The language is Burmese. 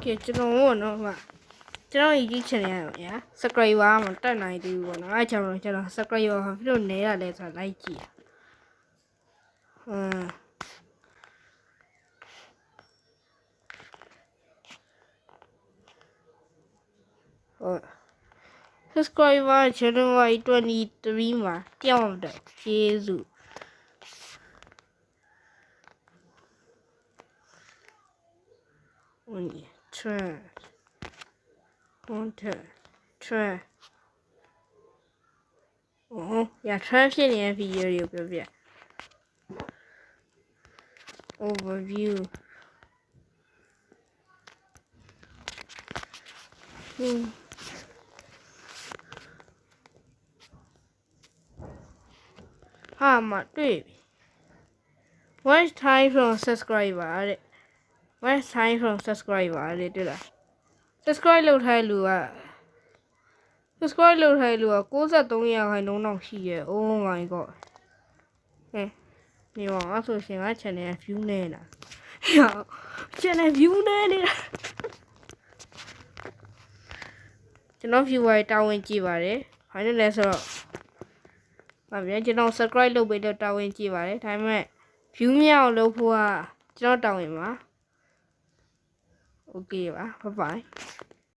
ကဲကျွန်တော်တို့နော်ကျွန်တော်YouTube channel ရပါ subscriber မတက်နိုင်သေးဘူးပေါ့နော်အဲကြောင့်ကျွန်တော် subscriber ဘာဖြစ်လို့နေရလဲဆိုတာလိုက်ကြည့်subscriber January 23မှာပြောင်းတယ်ကျေးဇူးtrend content trend trend ဖြစ်နေတဲ့ video တွေကိုပြောပြ overview ဟာမတွေ့ပြီ watch time from subscriber တဲ့ watch time from subscriber တဲ့တွေ့လား subscribe လုပ်ထားတဲ့လူက subscribe လုပ်ထားတဲ့လူက93ရာခိုင်နှုန်းတော့ရှိရဲ့ oh my god နေပါအဲ့ဆိုရှင်က channel view နေလား channel view နေနေတာကျွန်တော် viewer တာဝန်ကြည့်ပါတယ်ဘာလို့လဲဆိုတော့ကျွန်တော် subscribe လုပ်ပေးတော့တာဝန်ကြည့်ပါတယ်ဒါပေမဲ့ view မရအောင်လုပ်ဖို့ကကျွန်တော်တာဝန်ပါ okay ပါ bye bye